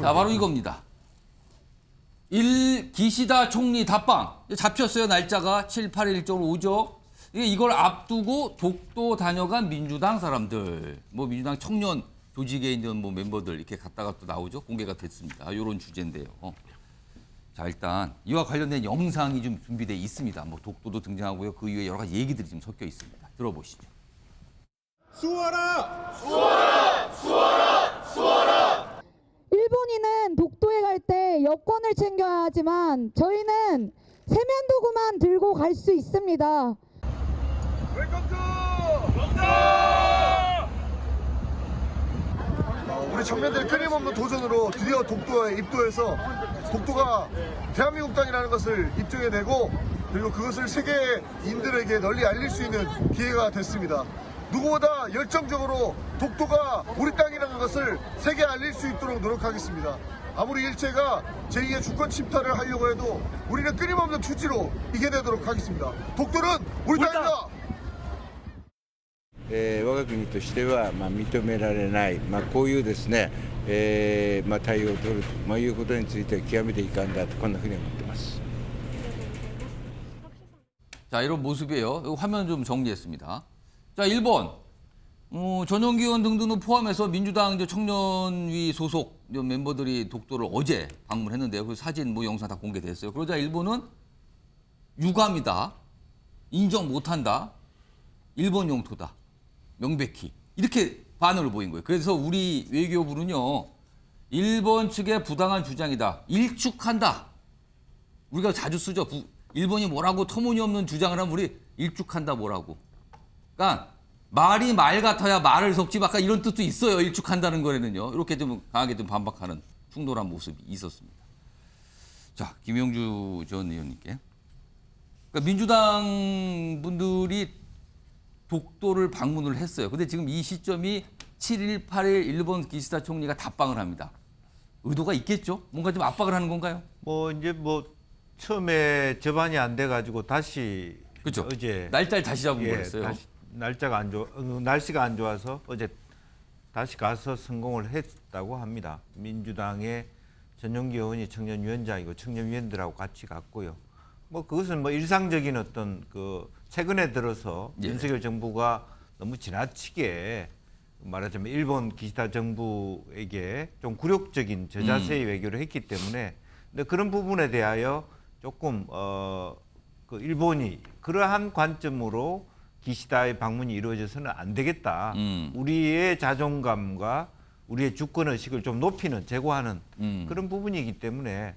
자, 바로 이겁니다. 기시다 총리 답방. 잡혔어요, 날짜가. 7, 8일 쪽으로 오죠. 이걸 앞두고 독도 다녀간 민주당 사람들, 뭐 민주당 청년 조직에 있는 뭐 멤버들 이렇게 갔다가 또 나오죠. 공개가 됐습니다. 이런 주제인데요. 자, 일단 이와 관련된 영상이 좀 준비돼 있습니다. 뭐 독도도 등장하고요. 그 이후에 여러 가지 얘기들이 좀 섞여 있습니다. 들어보시죠. 수호하라! 수호하라! 수호하라! 수호하라! 일본인은 독도에 갈 때 여권을 챙겨야 하지만 저희는 세면도구만 들고 갈 수 있습니다. 웰컴 투 독도! 우리 청년들의 끊임없는 도전으로 드디어 독도에 입도해서 독도가 대한민국 땅이라는 것을 입증해내고 그리고 그것을 세계인들에게 널리 알릴 수 있는 기회가 됐습니다. 누구보다 열정적으로 독도가 우리 땅이라는 것을 세계에 알릴 수 있도록 노력하겠습니다. 아무리 일제가 제2의 주권 침탈을 하려고 해도 우리는 끊임없는 투지로 이겨내도록 하겠습니다. 독도는 우리 땅입니다. 我が国としては、認められない、こういうですね、対応を取るということについては極めて遺憾だとこんなふうに思っています。 자, 이런 모습이에요. 이 화면 좀 정리했습니다. 자, 일본 전용기 의원 등등을 포함해서 민주당 이제 청년위 소속 멤버들이 독도를 어제 방문했는데요. 그 사진, 뭐 영상 다 공개됐어요. 그러자 일본은 유감이다, 인정 못한다, 일본 영토다, 명백히 이렇게 반응을 보인 거예요. 그래서 우리 외교부는요, 일본 측의 부당한 주장이다, 일축한다. 우리가 자주 쓰죠. 일본이 뭐라고 터무니없는 주장을 하면 우리 일축한다 뭐라고. 그러니까 말이 말 같아야 말을 섞지, 아까 이런 뜻도 있어요. 일축한다는 거에는요. 이렇게 좀 강하게 좀 반박하는 충돌한 모습이 있었습니다. 자, 김영주 전 의원님께. 그러니까 민주당 분들이 독도를 방문을 했어요. 근데 지금 이 시점이 7일, 8일 일본 기시다 총리가 답방을 합니다. 의도가 있겠죠? 뭔가 좀 압박을 하는 건가요? 처음에 접안이 안 돼가지고 다시 그렇죠. 어제 날짜를 다시 잡은 거였어요. 날씨가 안 좋아서 어제 다시 가서 성공을 했다고 합니다. 민주당의 전용기 의원이 청년위원장이고 청년위원들하고 같이 갔고요. 그것은 일상적인 어떤 최근에 들어서 윤석열 정부가 너무 지나치게 말하자면 일본 기시다 정부에게 좀 굴욕적인 저자세의 외교를 했기 때문에, 근데 그런 부분에 대하여 조금 일본이 그러한 관점으로 기시다의 방문이 이루어져서는 안 되겠다. 우리의 자존감과 우리의 주권 의식을 좀 높이는, 제고하는 그런 부분이기 때문에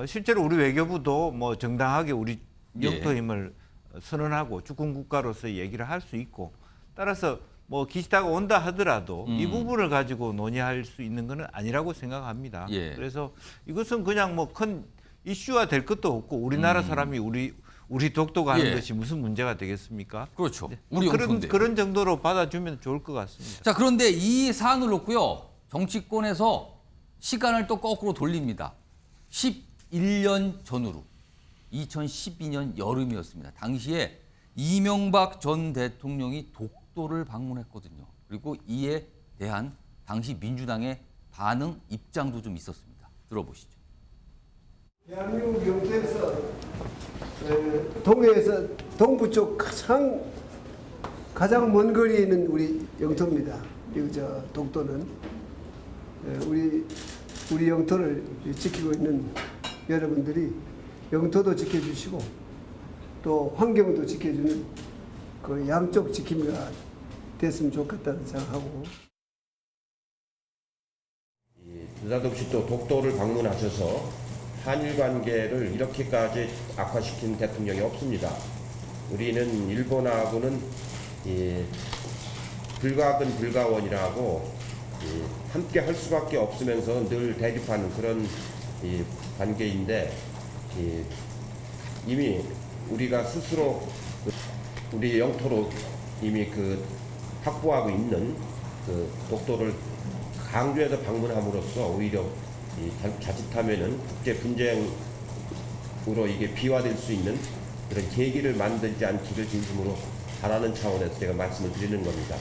실제로 우리 외교부도 정당하게 우리 영토임을 선언하고 주권 국가로서 얘기를 할 수 있고, 따라서 기시다가 온다 하더라도 이 부분을 가지고 논의할 수 있는 것은 아니라고 생각합니다. 그래서 이것은 그냥 큰 이슈화 될 것도 없고 우리나라 사람이 우리 독도가 하는 것이 무슨 문제가 되겠습니까? 그렇죠. 네. 우리 영토인데. 그런 정도로 받아주면 좋을 것 같습니다. 자, 그런데 이 사안을 놓고요, 정치권에서 시간을 또 거꾸로 돌립니다. 11년 전으로 2012년 여름이었습니다. 당시에 이명박 전 대통령이 독도를 방문했거든요. 그리고 이에 대한 당시 민주당의 반응, 입장도 좀 있었습니다. 들어보시죠. 대한민국 영토에서 동해에서 동부 쪽 가장 먼 거리에 있는 우리 영토입니다. 그리고 독도는 우리 영토를 지키고 있는 여러분들이 영토도 지켜주시고 또 환경도 지켜주는 그 양쪽 지킴이가 됐으면 좋겠다는 생각하고. 느닷없이 또 독도를 방문하셔서 한일 관계를 이렇게까지 악화시킨 대통령이 없습니다. 우리는 일본하고는 불가근 불가원이라고 함께 할 수밖에 없으면서 늘 대립하는 그런 관계인데, 이미 우리가 스스로 우리 영토로 이미 확보하고 있는 독도를 강조해서 방문함으로써 오히려 자칫하면은 국제 분쟁으로 이게 비화될 수 있는 그런 계기를 만들지 않기를 진심으로 바라는 차원에서 제가 말씀을 드리는 겁니다.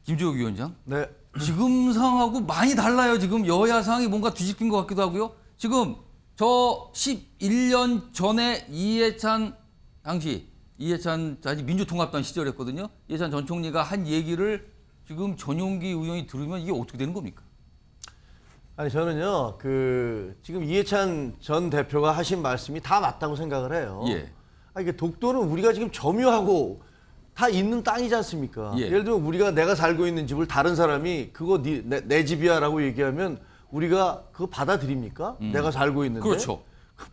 김주혁 위원장? 네. 지금 상황하고 많이 달라요. 지금 여야 상황이 뭔가 뒤집힌 것 같기도 하고요. 지금 저 11년 전에 이해찬 당시 이해찬 아직 민주통합당 시절이었거든요. 이해찬 전 총리가 한 얘기를 지금 전용기 의원이 들으면 이게 어떻게 되는 겁니까? 아니 저는요 지금 이해찬 전 대표가 하신 말씀이 다 맞다고 생각을 해요. 예. 아니 이게 독도는 우리가 지금 점유하고 다 있는 땅이지 않습니까? 예. 예를 들면 내가 살고 있는 집을 다른 사람이 그거 내 집이야라고 얘기하면 우리가 그거 받아들입니까? 내가 살고 있는데. 그렇죠.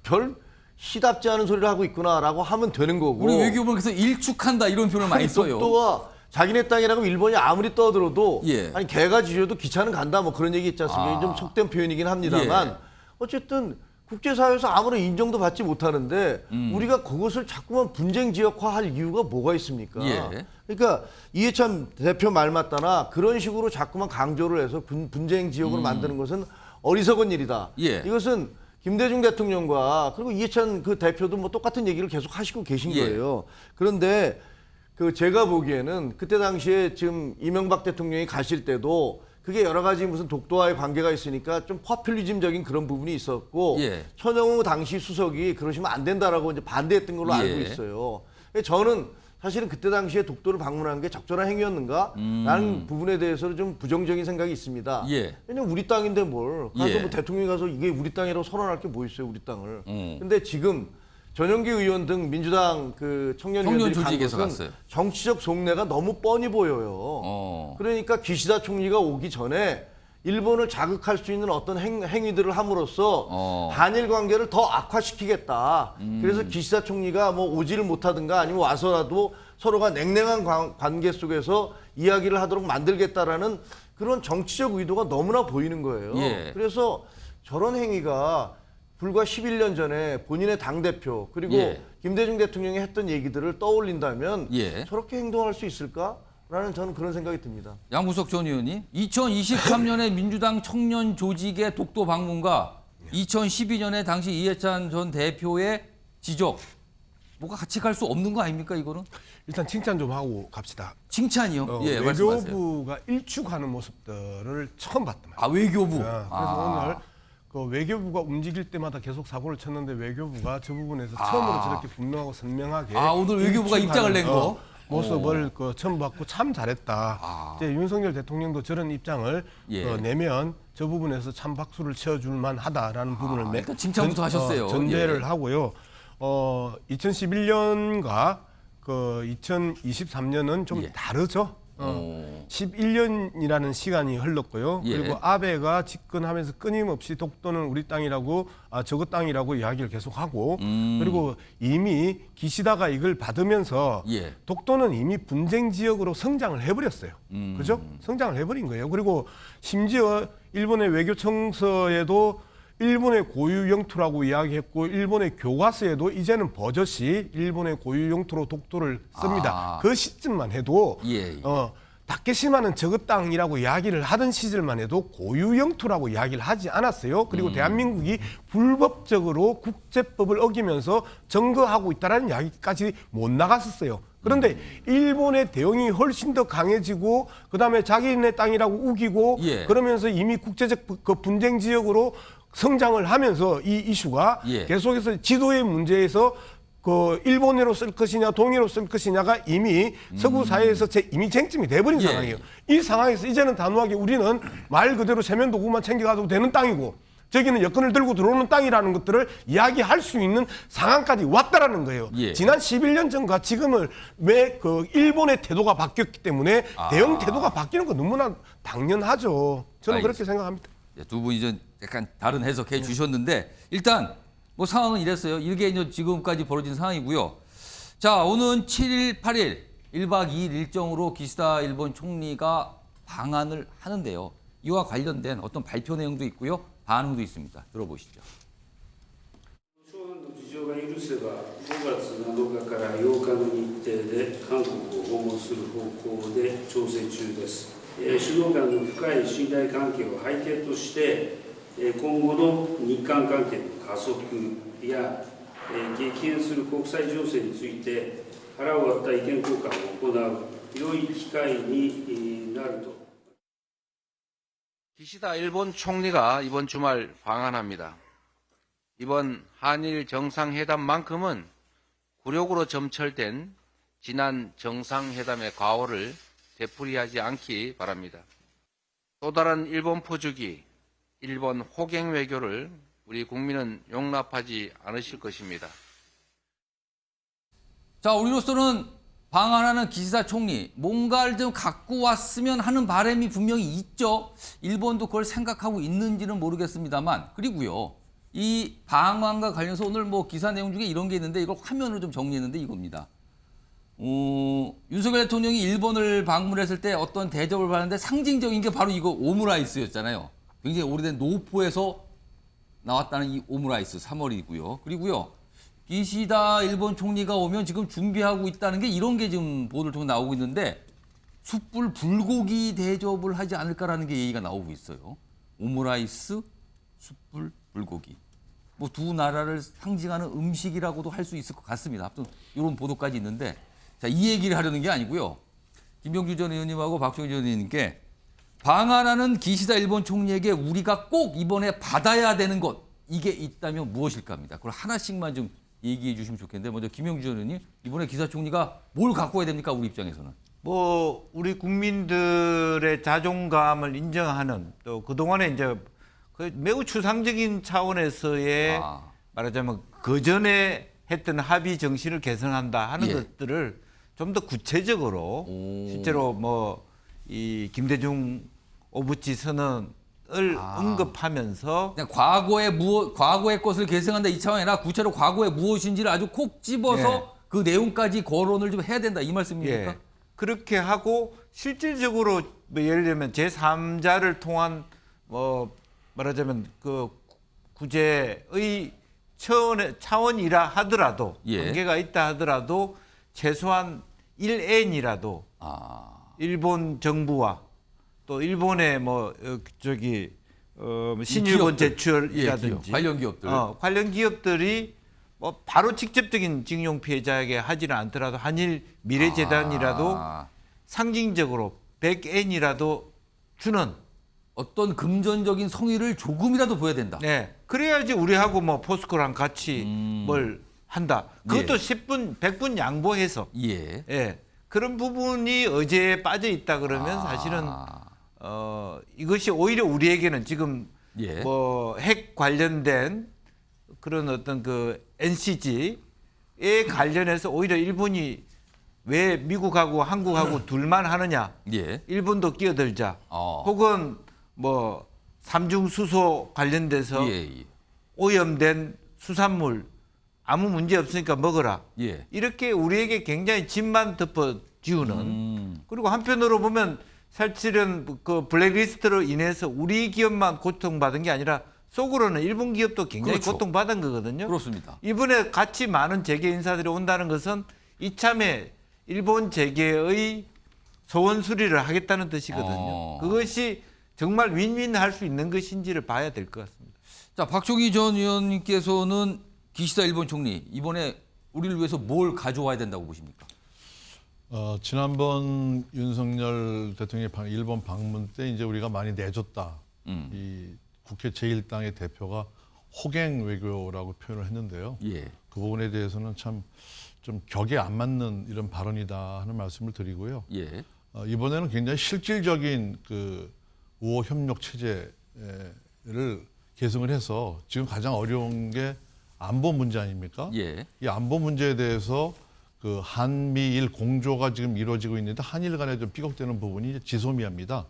별 시답지 않은 소리를 하고 있구나라고 하면 되는 거고. 우리 외교부는 그래서 일축한다 이런 표현을 많이 써요. 독도가 자기네 땅이라고 일본이 아무리 떠들어도 예. 아니 개가 짖어도 기차는 간다 뭐 그런 얘기 있지 않습니까? 좀 속된 표현이긴 합니다만 예. 어쨌든 국제사회에서 아무런 인정도 받지 못하는데 우리가 그것을 자꾸만 분쟁 지역화할 이유가 뭐가 있습니까? 예. 그러니까 이해찬 대표 말 맞다나 그런 식으로 자꾸만 강조를 해서 분쟁 지역으로 만드는 것은 어리석은 일이다. 예. 이것은 김대중 대통령과 그리고 이해찬 그 대표도 뭐 똑같은 얘기를 계속 하시고 계신 예. 거예요. 그런데 제가 보기에는 그때 당시에 지금 이명박 대통령이 가실 때도 그게 여러 가지 무슨 독도와의 관계가 있으니까 좀 포퓰리즘적인 그런 부분이 있었고 예. 천영우 당시 수석이 그러시면 안 된다라고 이제 반대했던 걸로 예. 알고 있어요. 저는 사실은 그때 당시에 독도를 방문한 게 적절한 행위였는가라는 부분에 대해서는 좀 부정적인 생각이 있습니다. 예. 왜냐면 우리 땅인데 뭘 가서 예. 뭐 대통령이 가서 이게 우리 땅이라고 선언할 게 뭐 있어요, 우리 땅을. 근데 지금 전용기 의원 등 민주당 청년 의원들이 간 조직에서 것은 갔어요. 정치적 속내가 너무 뻔히 보여요. 그러니까 기시다 총리가 오기 전에 일본을 자극할 수 있는 어떤 행위들을 함으로써 한일 관계를 더 악화시키겠다. 그래서 기시다 총리가 뭐 오지를 못하든가 아니면 와서라도 서로가 냉랭한 관계 속에서 이야기를 하도록 만들겠다라는 그런 정치적 의도가 너무나 보이는 거예요. 예. 그래서 저런 행위가 불과 11년 전에 본인의 당대표 그리고 예. 김대중 대통령이 했던 얘기들을 떠올린다면 예. 저렇게 행동할 수 있을까라는 저는 그런 생각이 듭니다. 양구석 전 의원님, 2023년에 민주당 청년 조직의 독도 방문과 2012년에 당시 이해찬 전 대표의 지적, 뭐가 같이 갈 수 없는 거 아닙니까 이거는? 일단 칭찬 좀 하고 갑시다. 칭찬이요? 예, 말씀하세요. 외교부가 일축하는 모습들을 처음 봤단 말이에요. 아, 외교부. 그래서 오늘 그 외교부가 움직일 때마다 계속 사고를 쳤는데 외교부가 저 부분에서 처음으로 저렇게 분명하고 선명하게 오늘 외교부가 일축하는, 입장을 낸 거? 모습을 처음 봤고 참 잘했다. 이제 윤석열 대통령도 저런 입장을 예. 내면 저 부분에서 참 박수를 쳐줄 만하다라는 부분을 그러니까 칭찬부터 하셨어요. 전제를 예. 하고요. 2011년과 2023년은 좀 예. 다르죠. 11년이라는 시간이 흘렀고요. 예. 그리고 아베가 집권하면서 끊임없이 독도는 우리 땅이라고 저거 땅이라고 이야기를 계속하고 그리고 이미 기시다가 이걸 받으면서 예. 독도는 이미 분쟁 지역으로 성장을 해버렸어요. 그죠? 성장을 해버린 거예요. 그리고 심지어 일본의 외교청서에도 일본의 고유 영토라고 이야기했고 일본의 교과서에도 이제는 버젓이 일본의 고유 영토로 독도를 씁니다. 그 시점만 해도 예. 다케시마는 저거 땅이라고 이야기를 하던 시절만 해도 고유 영토라고 이야기를 하지 않았어요. 그리고 대한민국이 불법적으로 국제법을 어기면서 증거하고 있다는 이야기까지 못 나갔었어요. 그런데 일본의 대응이 훨씬 더 강해지고 그다음에 자기네 땅이라고 우기고 예. 그러면서 이미 국제적 그 분쟁 지역으로 성장을 하면서 이 이슈가 예. 계속해서 지도의 문제에서 일본어로 쓸 것이냐 동해로 쓸 것이냐가 이미 서구 사회에서 이미 쟁점이 돼버린 예. 상황이에요. 이 상황에서 이제는 단호하게 우리는 말 그대로 세면도구만 챙겨가도 되는 땅이고 저기는 여권을 들고 들어오는 땅이라는 것들을 이야기할 수 있는 상황까지 왔다라는 거예요. 예. 지난 11년 전과 지금을 왜 일본의 태도가 바뀌었기 때문에 대응 태도가 바뀌는 건 너무나 당연하죠. 저는 그렇게 생각합니다. 두 분이 좀 약간 다른 해석해 주셨는데 일단 뭐 상황은 이랬어요. 이게 이제 지금까지 벌어진 상황이고요. 자, 오는 7일, 8일 1박 2일 일정으로 기시다 일본 총리가 방한을 하는데요. 이와 관련된 어떤 발표 내용도 있고요. 반응도 있습니다. 들어보시죠. 諸般の事情が許せば5月7日から8日の日程で韓国を訪問する方向で調整中です。首脳間の深い信頼関係を背景として今後の日韓関係の加速や激変する国際情勢について腹を割った意見交換を行う良い機会になると 기시다 일본 총리가 이번 주말 방한합니다. 이번 한일 정상회담만큼은 굴욕으로 점철된 지난 정상회담의 과오를 되풀이하지 않기 바랍니다. 또 다른 일본 포주기, 일본 호갱 외교를 우리 국민은 용납하지 않으실 것입니다. 자, 우리로서는 방한하는 기시다 총리, 뭔가를 좀 갖고 왔으면 하는 바람이 분명히 있죠. 일본도 그걸 생각하고 있는지는 모르겠습니다만. 그리고요, 이 방한과 관련해서 오늘 뭐 기사 내용 중에 이런 게 있는데 이걸 화면으로 좀 정리했는데 이겁니다. 윤석열 대통령이 일본을 방문했을 때 어떤 대접을 받았는데 상징적인 게 바로 이거 오므라이스였잖아요. 굉장히 오래된 노포에서 나왔다는 이 오므라이스 3월이고요. 그리고요, 기시다 일본 총리가 오면 지금 준비하고 있다는 게 이런 게 지금 보도를 통해 나오고 있는데 숯불 불고기 대접을 하지 않을까라는 게 얘기가 나오고 있어요. 오므라이스, 숯불 불고기. 뭐 두 나라를 상징하는 음식이라고도 할 수 있을 것 같습니다. 아무튼 이런 보도까지 있는데 자, 이 얘기를 하려는 게 아니고요. 김병주 전 의원님하고 박종희 전 의원님께 방한하는 기시다 일본 총리에게 우리가 꼭 이번에 받아야 되는 것 이게 있다면 무엇일까 합니다. 그걸 하나씩만 좀 얘기해 주시면 좋겠는데 먼저 김병주 전 의원님 이번에 기시다 총리가 뭘 갖고 와야 됩니까? 우리 입장에서는. 뭐 우리 국민들의 자존감을 인정하는 또 그동안에 이제 그 매우 추상적인 차원에서의 말하자면 그 전에 했던 합의 정신을 개선한다 하는 것들을 좀 더 구체적으로 실제로 뭐 이 김대중 오부치 선언을 언급하면서 그냥 과거의 것을 개선한다 이 차원이 아니라 구체로 과거에 무엇인지를 아주 콕 집어서 그 내용까지 거론을 좀 해야 된다 이 말씀입니까? 그렇게 하고 실질적으로 뭐 예를 들면 제3자를 통한 뭐 말하자면 그 구제의 차원이라 하더라도 관계가 있다 하더라도 최소한 1N이라도 일본 정부와 또 일본의 뭐 저기 신일본 제철이라든지 관련 기업들이 뭐 바로 직접적인 징용 피해자에게 하지는 않더라도 한일 미래재단이라도 상징적으로 100N이라도 주는 어떤 금전적인 성의를 조금이라도 보여야 된다. 네, 그래야지 우리하고 뭐 포스코랑 같이 뭘 한다. 그것도 10분, 100분 양보해서. 그런 부분이 어제에 빠져 있다 그러면 사실은 이것이 오히려 우리에게는 지금 뭐 핵 관련된 그런 어떤 그 NCG에 관련해서 오히려 일본이 왜 미국하고 한국하고 둘만 하느냐? 일본도 끼어들자. 혹은 뭐 삼중수소 관련돼서 오염된 수산물 아무 문제 없으니까 먹어라. 이렇게 우리에게 굉장히 짐만 덮어지우는 그리고 한편으로 보면 사실은 그 블랙리스트로 인해서 우리 기업만 고통받은 게 아니라 속으로는 일본 기업도 굉장히 고통받은 거거든요. 그렇습니다. 이번에 같이 많은 재계 인사들이 온다는 것은 이참에 일본 재계의 소원 수리를 하겠다는 뜻이거든요. 그것이 정말 윈윈할 수 있는 것인지를 봐야 될 것 같습니다. 자, 박종희 전 의원님께서는 기시다 일본 총리 이번에 우리를 위해서 뭘 가져와야 된다고 보십니까? 지난번 윤석열 대통령의 일본 방문 때 이제 우리가 많이 내줬다. 이 국회 제1당의 대표가 호갱 외교라고 표현을 했는데요. 그 부분에 대해서는 참 좀 격에 안 맞는 이런 발언이다 하는 말씀을 드리고요. 이번에는 굉장히 실질적인 그 우호 협력 체제를 계승을 해서 지금 가장 어려운 게 안보 문제 아닙니까? 이 안보 문제에 대해서 그 한미일 공조가 지금 이루어지고 있는데 한일 간에 좀 삐걱대는 부분이 이제 지소미아입니다.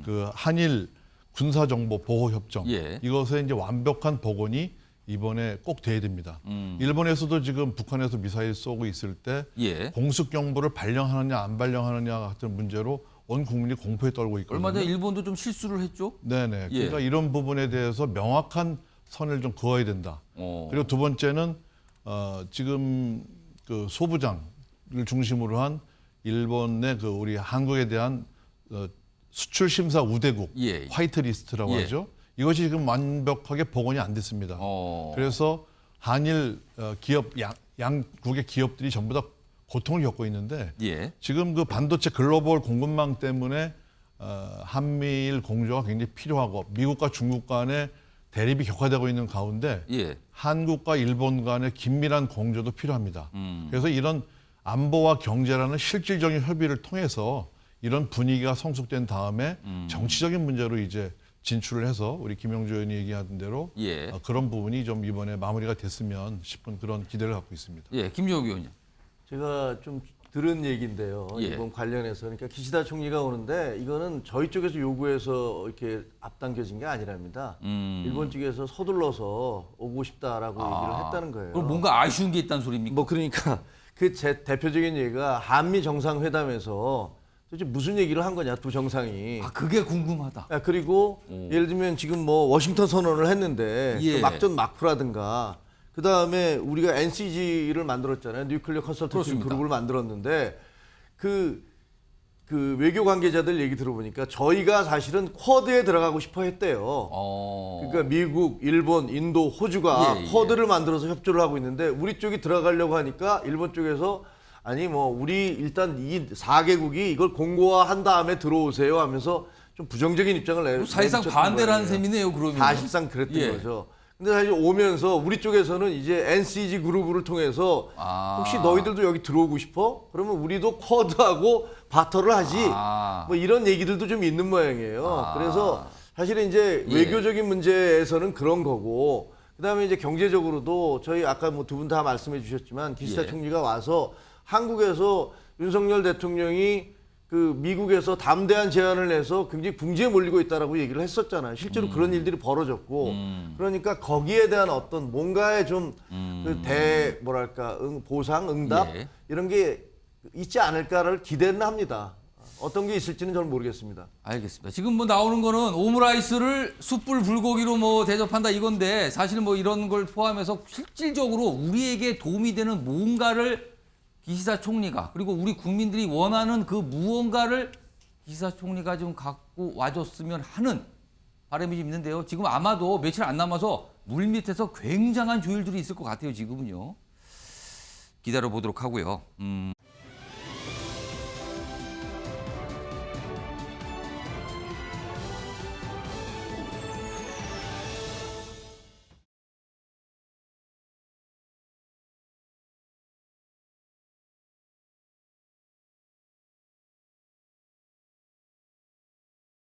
그 한일 군사정보 보호협정 이것에 이제 완벽한 복원이 이번에 꼭 돼야 됩니다. 일본에서도 지금 북한에서 미사일 쏘고 있을 때 공습 경보를 발령하느냐 안 발령하느냐 같은 문제로 온 국민이 공포에 떨고 있거든요. 얼마 전에 일본도 좀 실수를 했죠? 네네. 그러니까 이런 부분에 대해서 명확한 선을 좀 그어야 된다. 그리고 두 번째는 지금 그 소부장을 중심으로 한 일본의 그 우리 한국에 대한 수출 심사 우대국 화이트 리스트라고 하죠. 이것이 지금 완벽하게 복원이 안 됐습니다. 그래서 한일 기업 양국의 기업들이 전부 다 고통을 겪고 있는데 지금 그 반도체 글로벌 공급망 때문에 한미일 공조가 굉장히 필요하고 미국과 중국 간의 대립이 격화되고 있는 가운데 예. 한국과 일본 간의 긴밀한 공조도 필요합니다. 그래서 이런 안보와 경제라는 실질적인 협의를 통해서 이런 분위기가 성숙된 다음에 정치적인 문제로 이제 진출을 해서 우리 김영주 의원이 얘기하던 대로 예. 그런 부분이 좀 이번에 마무리가 됐으면 싶은 그런 기대를 갖고 있습니다. 예, 김종욱 의원님. 제가 좀 들은 얘기인데요. 예. 이번 관련해서 그러니까 기시다 총리가 오는데 이거는 저희 쪽에서 요구해서 이렇게 앞당겨진 게 아니랍니다. 일본 쪽에서 서둘러서 오고 싶다라고 얘기를 했다는 거예요. 그럼 뭔가 아쉬운 게 있다는 소리입니까? 뭐 그러니까 그 제 대표적인 얘기가 한미 정상회담에서 도대체 무슨 얘기를 한 거냐 두 정상이. 아, 그게 궁금하다. 그리고 예를 들면 지금 뭐 워싱턴 선언을 했는데 예. 그 막전 막프라든가 그 다음에 우리가 NCG를 만들었잖아요. 뉴클리어 컨설턴시 그룹을 만들었는데 그 외교 관계자들 얘기 들어보니까 저희가 사실은 쿼드에 들어가고 싶어 했대요. 그러니까 미국, 일본, 인도, 호주가 쿼드를 만들어서 협조를 하고 있는데 우리 쪽이 들어가려고 하니까 일본 쪽에서 아니 뭐 우리 일단 이 4개국이 이걸 공고화한 다음에 들어오세요 하면서 좀 부정적인 입장을 내줬던 사실상 반대를 한 셈이네요, 그러면. 사실상 그랬던 거죠. 근데 사실 오면서 우리 쪽에서는 이제 NCG 그룹을 통해서 혹시 너희들도 여기 들어오고 싶어? 그러면 우리도 쿼드하고 바터를 하지. 뭐 이런 얘기들도 좀 있는 모양이에요. 그래서 사실은 이제 외교적인 문제에서는 그런 거고 그다음에 이제 경제적으로도 저희 아까 뭐 두 분 다 말씀해 주셨지만 기시다 총리가 와서 한국에서 윤석열 대통령이 그 미국에서 담대한 제안을 내서 굉장히 궁지에 몰리고 있다라고 얘기를 했었잖아요. 실제로 그런 일들이 벌어졌고 그러니까 거기에 대한 어떤 뭔가의 좀 뭐랄까 보상, 응답 이런 게 있지 않을까를 기대는 합니다. 어떤 게 있을지는 저는 모르겠습니다. 알겠습니다. 지금 뭐 나오는 거는 오므라이스를 숯불 불고기로 뭐 대접한다 이건데 사실은 뭐 이런 걸 포함해서 실질적으로 우리에게 도움이 되는 뭔가를 기시다 총리가 그리고 우리 국민들이 원하는 그 무언가를 기시다 총리가 좀 갖고 와줬으면 하는 바람이 좀 있는데요. 지금 아마도 며칠 안 남아서 물밑에서 굉장한 조율들이 있을 것 같아요. 지금은요. 기다려 보도록 하고요.